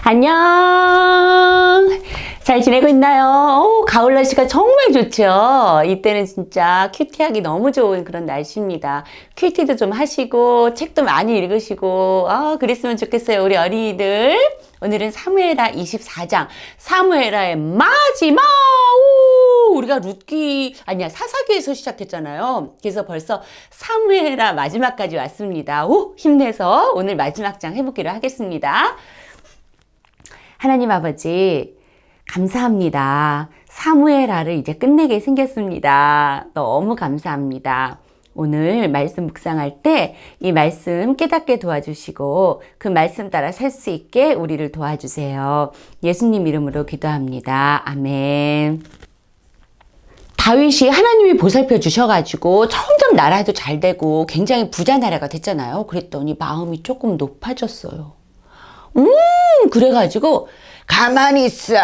안녕. 잘 지내고 있나요? 가을 날씨가 정말 좋죠. 이때는 진짜 큐티하기 너무 좋은 그런 날씨입니다. 큐티도 좀 하시고 책도 많이 읽으시고 그랬으면 좋겠어요. 우리 어린이들. 오늘은 사무엘하 24장 사무엘하의 마지막. 우리가 사사기에서 시작했잖아요. 그래서 벌써 사무엘하 마지막까지 왔습니다. 힘내서 오늘 마지막 장 해보기로 하겠습니다. 하나님 아버지 감사합니다. 사무엘하를 이제 끝내게 생겼습니다. 너무 감사합니다. 오늘 말씀 묵상할 때 이 말씀 깨닫게 도와주시고 그 말씀 따라 살 수 있게 우리를 도와주세요. 예수님 이름으로 기도합니다. 아멘. 다윗이 하나님이 보살펴 주셔가지고 점점 나라도 잘 되고 굉장히 부자 나라가 됐잖아요. 그랬더니 마음이 조금 높아졌어요. 그래가지고 가만히 있어.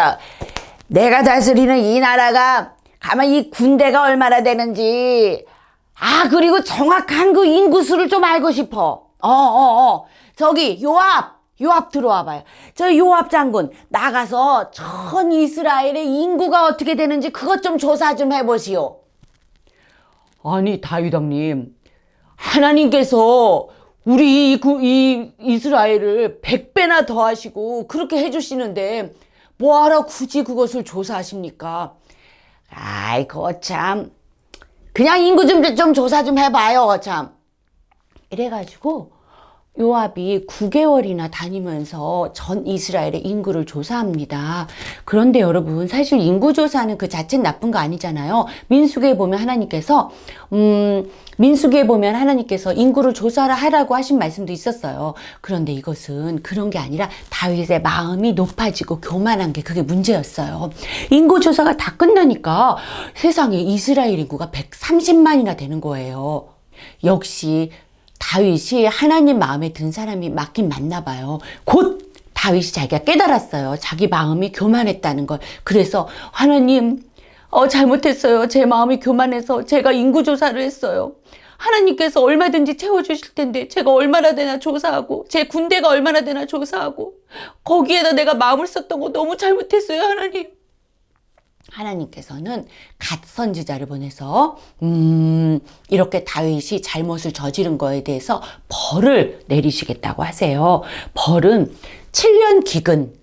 내가 다스리는 이 나라가 가만히 이 군대가 얼마나 되는지 그리고 정확한 그 인구수를 좀 알고 싶어. 저기 요압 들어와 봐요. 저 요압 장군 나가서 전 이스라엘의 인구가 어떻게 되는지 그것 좀 조사 좀 해보시오. 아니 다윗 왕님, 하나님께서 우리 이 이스라엘을 100배나 더 하시고 그렇게 해주시는데 뭐하러 굳이 그것을 조사하십니까? 아이고 참, 그냥 인구 좀 조사 좀 해봐요 참. 이래가지고 요압이 9개월이나 다니면서 전 이스라엘의 인구를 조사합니다. 그런데 여러분, 사실 인구 조사는 그 자체는 나쁜 거 아니잖아요. 민수기에 보면 하나님께서 인구를 조사하라고 하신 말씀도 있었어요. 그런데 이것은 그런 게 아니라 다윗의 마음이 높아지고 교만한 게 그게 문제였어요. 인구 조사가 다 끝나니까 세상에 이스라엘 인구가 130만이나 되는 거예요. 역시 다윗이 하나님 마음에 든 사람이 맞긴 맞나 봐요. 곧 다윗이 자기가 깨달았어요. 자기 마음이 교만했다는 걸. 그래서 하나님, 잘못했어요. 제 마음이 교만해서 제가 인구조사를 했어요. 하나님께서 얼마든지 채워주실 텐데 제가 얼마나 되나 조사하고 제 군대가 얼마나 되나 조사하고 거기에다 내가 마음을 썼던 거 너무 잘못했어요, 하나님. 하나님께서는 갓 선지자를 보내서 이렇게 다윗이 잘못을 저지른 거에 대해서 벌을 내리시겠다고 하세요. 벌은 7년 기근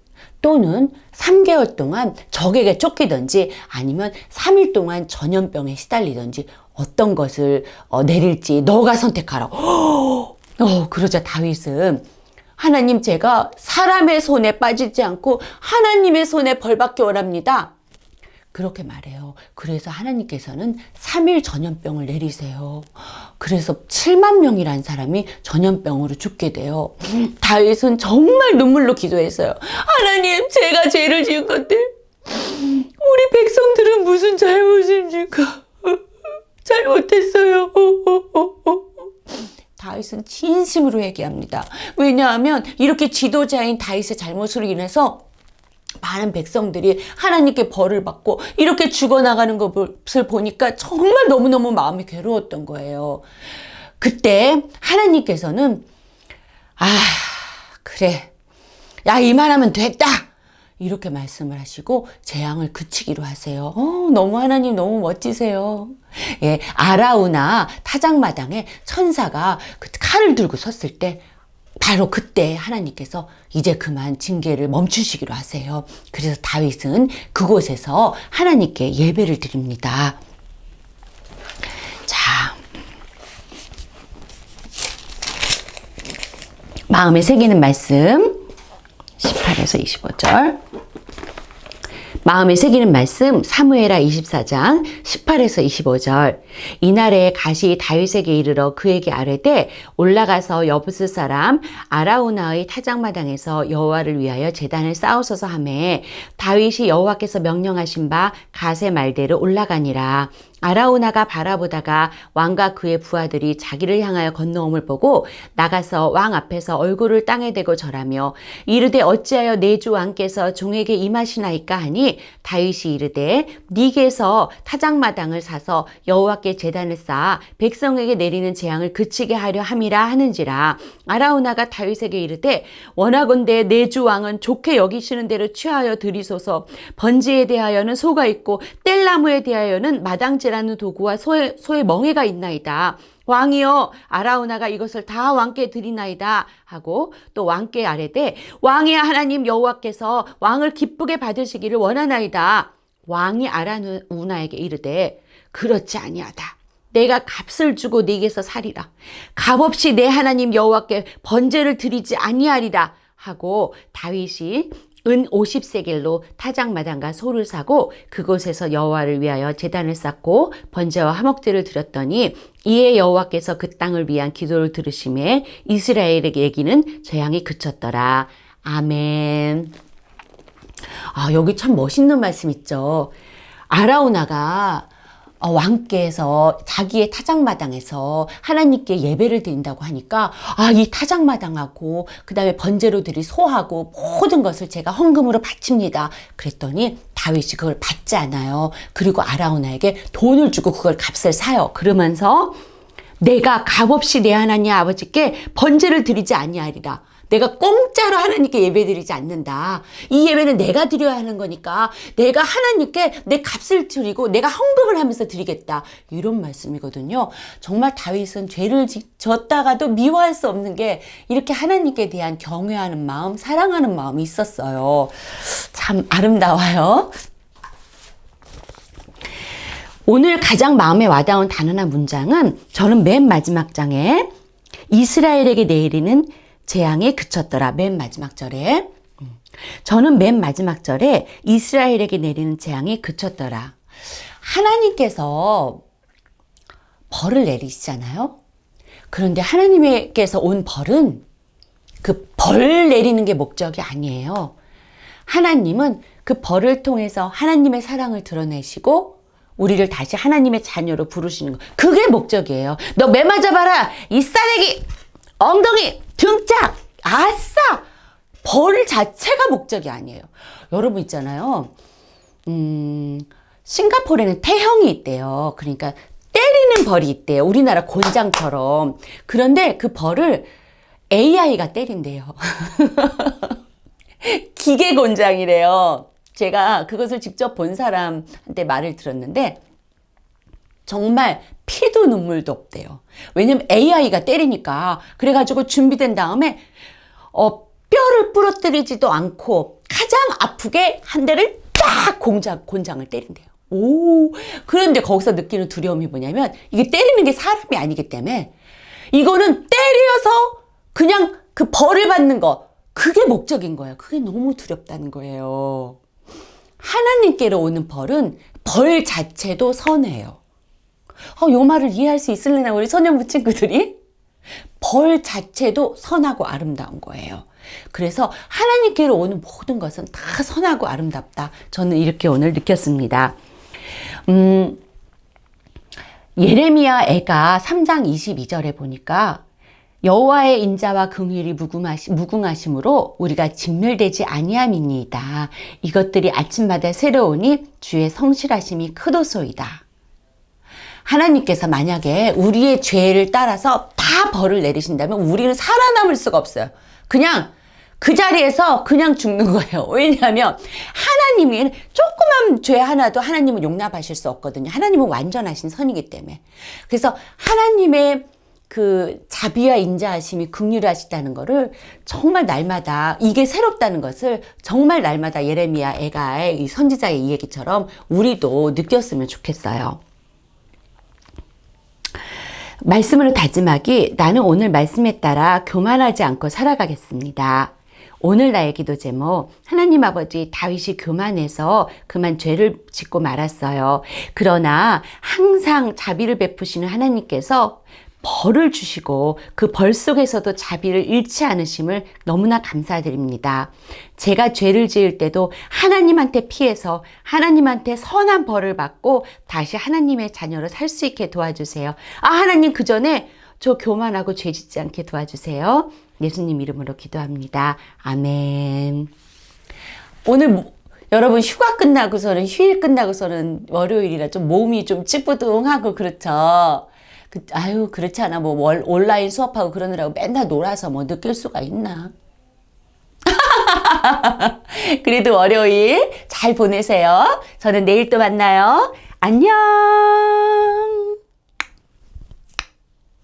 또는 3개월 동안 적에게 쫓기든지 아니면 3일 동안 전염병에 시달리든지 어떤 것을 내릴지 너가 선택하라. 그러자 다윗은 하나님, 제가 사람의 손에 빠지지 않고 하나님의 손에 벌받기 원합니다. 그렇게 말해요. 그래서 하나님께서는 3일 전염병을 내리세요. 그래서 7만 명이라는 사람이 전염병으로 죽게 돼요. 다윗은 정말 눈물로 기도했어요. 하나님, 제가 죄를 지은 건데 우리 백성들은 무슨 잘못입니까? 잘못했어요. 다윗은 진심으로 회개합니다. 왜냐하면 이렇게 지도자인 다윗의 잘못으로 인해서 많은 백성들이 하나님께 벌을 받고 이렇게 죽어나가는 것을 보니까 정말 너무너무 마음이 괴로웠던 거예요. 그때 하나님께서는 그래, 야, 이만하면 됐다, 이렇게 말씀을 하시고 재앙을 그치기로 하세요. 너무 하나님 너무 멋지세요. 예, 아라우나 타작마당에 천사가 그 칼을 들고 섰을 때 바로 그때 하나님께서 이제 그만 징계를 멈추시기로 하세요. 그래서 다윗은 그곳에서 하나님께 예배를 드립니다. 자, 마음에 새기는 말씀 18에서 25절. 마음에 새기는 말씀 사무엘하 24장 18에서 25절. 이날에 갓이 다윗에게 이르러 그에게 아뢰되 올라가서 여부스 사람 아라우나의 타작마당에서 여호와를 위하여 제단을 쌓으소서 하매 다윗이 여호와께서 명령하신 바 갓의 말대로 올라가니라. 아라우나가 바라보다가 왕과 그의 부하들이 자기를 향하여 건너옴을 보고 나가서 왕 앞에서 얼굴을 땅에 대고 절하며 이르되 어찌하여 내 주 왕께서 종에게 임하시나이까 하니 다윗이 이르되 네게서 타작마당을 사서 여호와께 제단을 쌓아 백성에게 내리는 재앙을 그치게 하려 함이라 하는지라. 아라우나가 다윗에게 이르되 원하건대 내 주 왕은 좋게 여기시는 대로 취하여 드리소서. 번제에 대하여는 소가 있고 뗄나무에 대하여는 마당제라는 도구와 소의 멍에가 있나이다. 왕이여 아라우나가 이것을 다 왕께 드리나이다 하고 또 왕께 아뢰되 왕의 하나님 여호와께서 왕을 기쁘게 받으시기를 원하나이다. 왕이 아라우나에게 이르되 그렇지 아니하다. 내가 값을 주고 네게서 살이라. 값없이 내 하나님 여호와께 번제를 드리지 아니하리라 하고 다윗이 은 50세겔로 타작마당과 소를 사고 그곳에서 여호와를 위하여 제단을 쌓고 번제와 화목제를 드렸더니 이에 여호와께서 그 땅을 위한 기도를 들으심에 이스라엘에게는 재앙이 그쳤더라. 아멘. 여기 참 멋있는 말씀 있죠. 아라우나가 왕께서 자기의 타작마당에서 하나님께 예배를 드린다고 하니까 이 타작마당하고 그 다음에 번제로 드릴 소하고 모든 것을 제가 헌금으로 바칩니다. 그랬더니 다윗이 그걸 받지 않아요. 그리고 아라우나에게 돈을 주고 그걸 값을 사요. 그러면서 내가 값없이 내 하나님 아버지께 번제를 드리지 아니하리라. 내가 공짜로 하나님께 예배드리지 않는다. 이 예배는 내가 드려야 하는 거니까 내가 하나님께 내 값을 드리고 내가 헌금을 하면서 드리겠다. 이런 말씀이거든요. 정말 다윗은 죄를 졌다가도 미워할 수 없는 게 이렇게 하나님께 대한 경외하는 마음, 사랑하는 마음이 있었어요. 참 아름다워요. 오늘 가장 마음에 와닿은 단어나 문장은 저는 맨 마지막 장에 이스라엘에게 내리는 재앙이 그쳤더라. 맨 마지막 절에. 저는 맨 마지막 절에 이스라엘에게 내리는 재앙이 그쳤더라. 하나님께서 벌을 내리시잖아요. 그런데 하나님께서 온 벌은 그 벌 내리는 게 목적이 아니에요. 하나님은 그 벌을 통해서 하나님의 사랑을 드러내시고 우리를 다시 하나님의 자녀로 부르시는 거. 그게 목적이에요. 너 매 맞아봐라. 이 싸대기, 엉덩이, 등짝, 아싸! 벌 자체가 목적이 아니에요. 여러분 있잖아요. 싱가포르에는 태형이 있대요. 그러니까 때리는 벌이 있대요. 우리나라 곤장처럼. 그런데 그 벌을 AI가 때린대요. 기계 곤장이래요. 제가 그것을 직접 본 사람한테 말을 들었는데 정말 피도 눈물도 없대요. 왜냐면 AI가 때리니까. 그래가지고 준비된 다음에 뼈를 부러뜨리지도 않고 가장 아프게 한 대를 딱 곤장을 때린대요. 그런데 거기서 느끼는 두려움이 뭐냐면 이게 때리는 게 사람이 아니기 때문에 이거는 때려서 그냥 그 벌을 받는 거, 그게 목적인 거예요. 그게 너무 두렵다는 거예요. 하나님께로 오는 벌은 벌 자체도 선해요. 요 말을 이해할 수 있을래나 우리 소년부 친구들이? 벌 자체도 선하고 아름다운 거예요. 그래서 하나님께로 오는 모든 것은 다 선하고 아름답다. 저는 이렇게 오늘 느꼈습니다. 예레미야 애가 3장 22절에 보니까 여호와의 인자와 긍휼이 무궁하심으로 우리가 진멸되지 아니함이니이다. 이것들이 아침마다 새로우니 주의 성실하심이 크도소이다. 하나님께서 만약에 우리의 죄를 따라서 다 벌을 내리신다면 우리는 살아남을 수가 없어요. 그냥 그 자리에서 그냥 죽는 거예요. 왜냐하면 하나님이 조그만 죄 하나도 하나님은 용납하실 수 없거든요. 하나님은 완전하신 선이기 때문에. 그래서 하나님의 그 자비와 인자하심이 긍휼하시다는 거를 정말 날마다, 이게 새롭다는 것을 정말 날마다 예레미야 애가의 이 선지자의 이 얘기처럼 우리도 느꼈으면 좋겠어요. 말씀으로 다짐하기, 나는 오늘 말씀에 따라 교만하지 않고 살아가겠습니다. 오늘 나의 기도 제목, 하나님 아버지, 다윗이 교만해서 그만 죄를 짓고 말았어요. 그러나 항상 자비를 베푸시는 하나님께서 벌을 주시고 그 벌 속에서도 자비를 잃지 않으심을 너무나 감사드립니다. 제가 죄를 지을 때도 하나님한테 피해서 하나님한테 선한 벌을 받고 다시 하나님의 자녀로 살 수 있게 도와주세요. 하나님 그 전에 저 교만하고 죄 짓지 않게 도와주세요. 예수님 이름으로 기도합니다. 아멘. 오늘 여러분 휴가 끝나고서는 휴일 끝나고서는 월요일이라 좀 몸이 좀 찌뿌둥하고 그렇죠. 그렇지 않아. 뭐 온라인 수업하고 그러느라고 맨날 놀아서 뭐 느낄 수가 있나. 그래도 월요일 잘 보내세요. 저는 내일 또 만나요. 안녕.